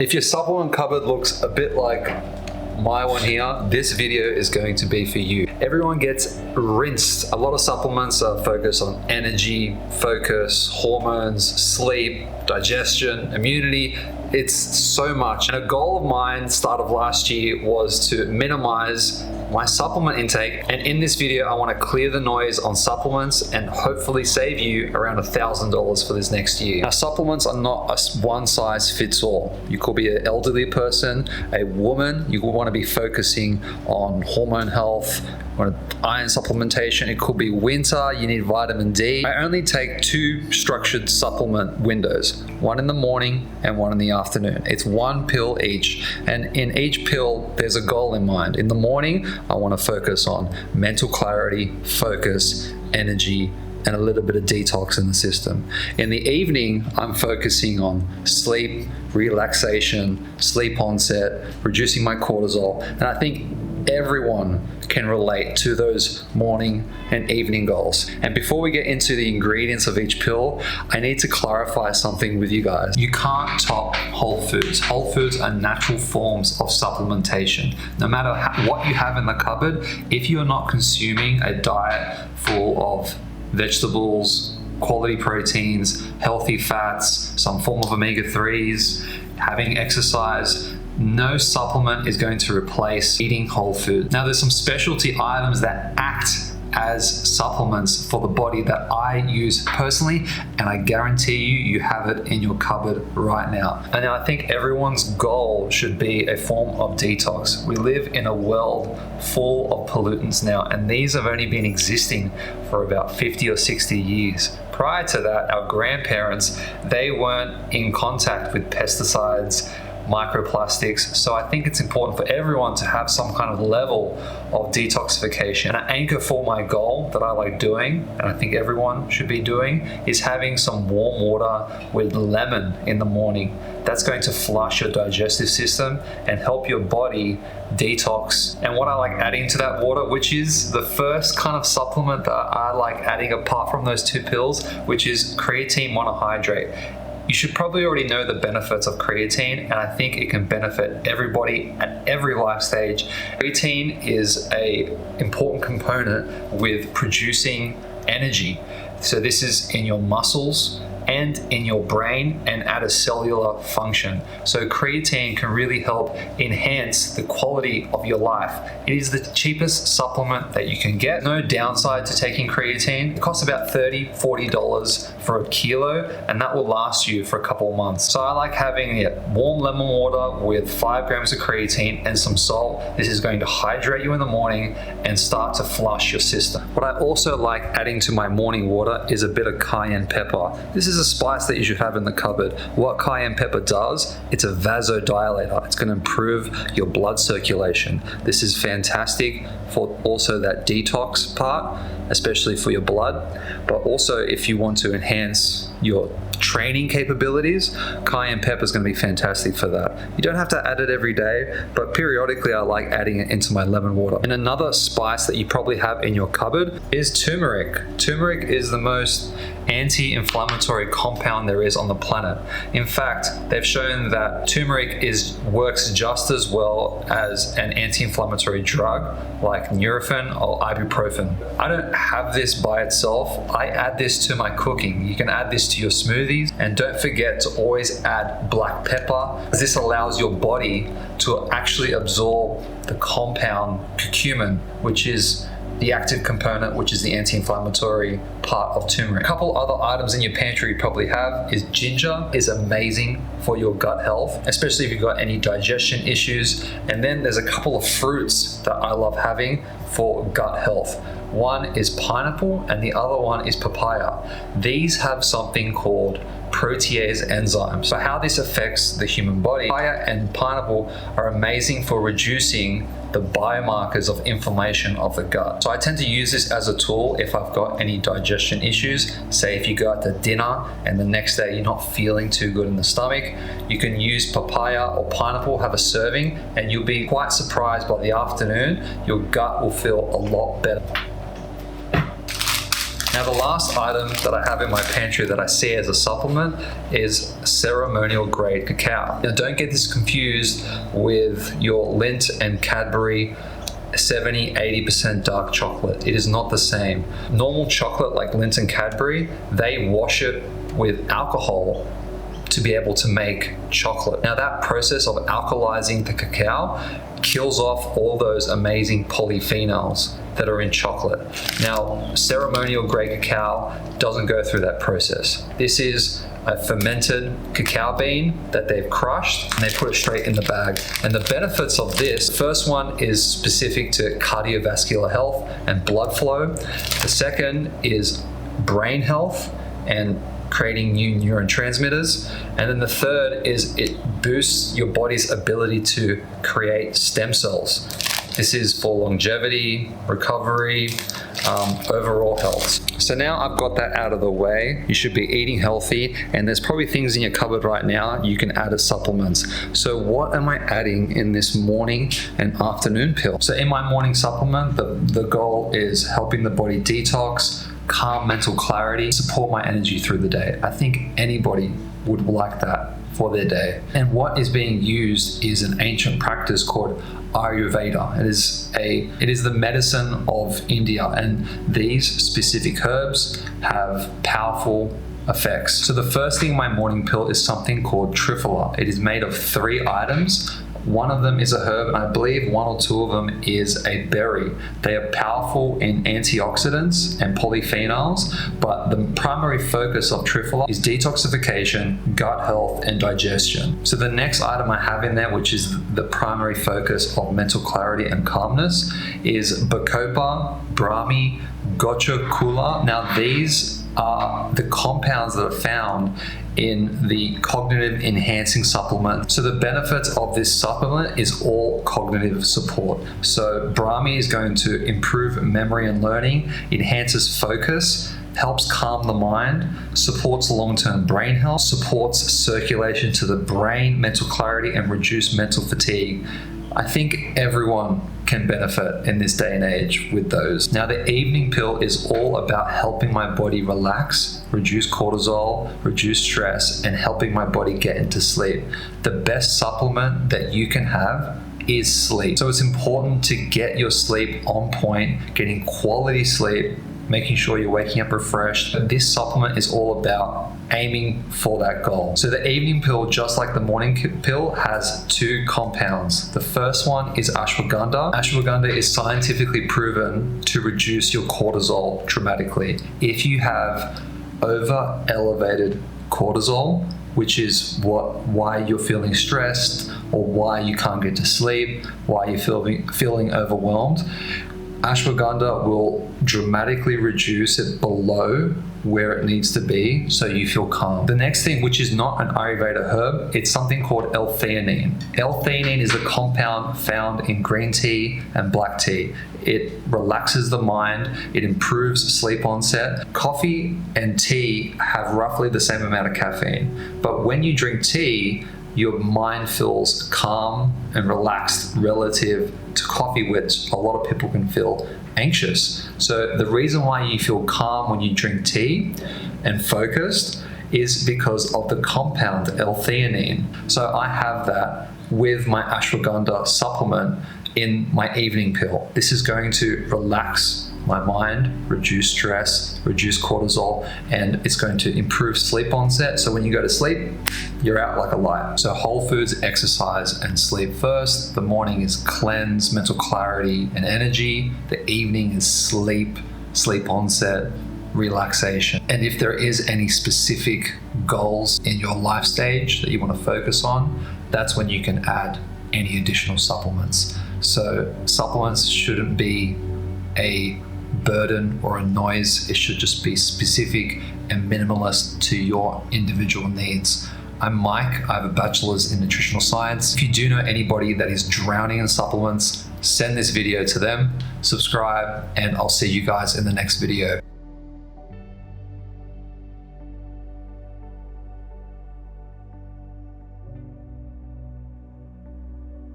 If your supplement cupboard looks a bit like my one here, this video is going to be for you. Everyone gets rinsed. A lot of supplements are focused on energy, focus, hormones, sleep, digestion, immunity. It's so much. And a goal of mine, start of last year, was to minimize my supplement intake. And in this video, I want to clear the noise on supplements and hopefully save you around $1,000 for this next year. Now, supplements are not a one size fits all. You could be an elderly person, a woman, you will want to be focusing on hormone health, or iron supplementation. It could be winter, you need vitamin D. I only take 2 structured supplement windows, one in the morning and one in the afternoon. It's 1 pill each, and in each pill there's a goal in mind. In the morning, I want to focus on mental clarity, focus, energy, and a little bit of detox in the system. In the evening, I'm focusing on sleep, relaxation, sleep onset, reducing my cortisol, and I think everyone can relate to those morning and evening goals. And before we get into the ingredients of each pill, I need to clarify something with you guys. You can't top whole foods. Whole foods are natural forms of supplementation. No matter what you have in the cupboard, if you're not consuming a diet full of vegetables, quality proteins, healthy fats, some form of omega-3s, having exercise, no supplement is going to replace eating whole food. Now, there's some specialty items that act as supplements for the body that I use personally, and I guarantee you have it in your cupboard right now. And I think everyone's goal should be a form of detox. We live in a world full of pollutants now, and these have only been existing for about 50 or 60 years. Prior to that, our grandparents, they weren't in contact with pesticides, microplastics. So I think it's important for everyone to have some kind of level of detoxification. And an anchor for my goal that I like doing, and I think everyone should be doing, is having some warm water with lemon in the morning. That's going to flush your digestive system and help your body detox. And what I like adding to that water, which is the first kind of supplement that I like adding apart from those 2 pills, which is creatine monohydrate. You should probably already know the benefits of creatine, and I think it can benefit everybody at every life stage. Creatine is an important component with producing energy. So this is in your muscles and in your brain and at a cellular function. So creatine can really help enhance the quality of your life. It is the cheapest supplement that you can get. No downside to taking creatine. It costs about $30, $40 for a kilo, and that will last you for a couple of months. So I like having warm lemon water with 5 grams of creatine and some salt. This is going to hydrate you in the morning and start to flush your system. What I also like adding to my morning water is a bit of cayenne pepper. This is a spice that you should have in the cupboard. What cayenne pepper does, it's a vasodilator. It's going to improve your blood circulation. This is fantastic for also that detox part, especially for your blood, but also if you want to enhance your training capabilities, cayenne pepper is going to be fantastic for that. You don't have to add it every day, but periodically I like adding it into my lemon water. And another spice that you probably have in your cupboard is turmeric. Turmeric is the most anti-inflammatory compound there is on the planet. In fact, they've shown that turmeric works just as well as an anti-inflammatory drug like Nurofen or ibuprofen. I don't have this by itself. I add this to my cooking. You can add this to your smoothies, and don't forget to always add black pepper. This allows your body to actually absorb the compound curcumin, which is the active component, which is the anti-inflammatory part of turmeric. A couple other items in your pantry you probably have is ginger is amazing for your gut health, especially if you've got any digestion issues. And then there's a couple of fruits that I love having for gut health. One is pineapple and the other one is papaya. These have something called protease enzymes. So how this affects the human body, papaya and pineapple are amazing for reducing the biomarkers of inflammation of the gut. So I tend to use this as a tool if I've got any digestion issues. Say if you go out to dinner and the next day you're not feeling too good in the stomach, you can use papaya or pineapple, have a serving, and you'll be quite surprised by the afternoon, your gut will feel a lot better. Now, Now, the last item that I have in my pantry that I see as a supplement is ceremonial grade cacao. Now, don't get this confused with your Lindt and Cadbury 70-80% dark chocolate. It is not the same. Normal chocolate like Lindt and Cadbury, they wash it with alcohol to be able to make chocolate. Now, that process of alkalizing the cacao kills off all those amazing polyphenols that are in chocolate. Now, ceremonial grade cacao doesn't go through that process. This is a fermented cacao bean that they've crushed and they put it straight in the bag. And the benefits of this, first one is specific to cardiovascular health and blood flow. The second is brain health and creating new neurotransmitters. And then the third is it boosts your body's ability to create stem cells. This is for longevity, recovery, overall health. So now I've got that out of the way. You should be eating healthy, and there's probably things in your cupboard right now you can add as supplements. So what am I adding in this morning and afternoon pill? So in my morning supplement, the goal is helping the body detox, calm mental clarity, support my energy through the day. I think anybody would like that for their day. And what is being used is an ancient practice called Ayurveda. It is the medicine of India, and these specific herbs have powerful effects. So the first thing in my morning pill is something called Triphala. It is made of 3 items. One of them is a herb, and I believe 1 or 2 of them is a berry. They are powerful in antioxidants and polyphenols, but the primary focus of Triphala is detoxification, gut health, and digestion. So the next item I have in there, which is the primary focus of mental clarity and calmness, is Bacopa, Brahmi, Gotu, Kola. Now, these are the compounds that are found in the cognitive enhancing supplement. So the benefits of this supplement is all cognitive support. So Brahmi is going to improve memory and learning, enhances focus, helps calm the mind, supports long-term brain health, supports circulation to the brain, mental clarity, and reduce mental fatigue. I think everyone can benefit in this day and age with those. Now, the evening pill is all about helping my body relax, reduce cortisol, reduce stress, and helping my body get into sleep. The best supplement that you can have is sleep. So it's important to get your sleep on point, getting quality sleep, making sure you're waking up refreshed. This supplement is all about aiming for that goal. So the evening pill, just like the morning pill, has 2 compounds. The first one is ashwagandha. Ashwagandha is scientifically proven to reduce your cortisol dramatically. If you have over elevated cortisol, which is why you're feeling stressed or why you can't get to sleep, why you're feeling overwhelmed, ashwagandha will dramatically reduce it below where it needs to be so you feel calm. The next thing, which is not an Ayurveda herb, it's something called L-theanine. L-theanine is a compound found in green tea and black tea. It relaxes the mind, it improves sleep onset. Coffee and tea have roughly the same amount of caffeine, but when you drink tea, your mind feels calm and relaxed relative to coffee, which a lot of people can feel anxious. So the reason why you feel calm when you drink tea and focused is because of the compound L-theanine. So I have that with my ashwagandha supplement in my evening pill. This is going to relax my mind, reduce stress, reduce cortisol, and it's going to improve sleep onset. So when you go to sleep, you're out like a light. So whole foods, exercise, and sleep first. The morning is cleanse, mental clarity, and energy. The evening is sleep onset, relaxation. And if there is any specific goals in your life stage that you want to focus on, that's when you can add any additional supplements. So supplements shouldn't be a burden or a noise. It should just be specific and minimalist to your individual needs. I'm Mike. I have a bachelor's in nutritional science. If you do know anybody that is drowning in supplements, send this video to them, subscribe, and I'll see you guys in the next video.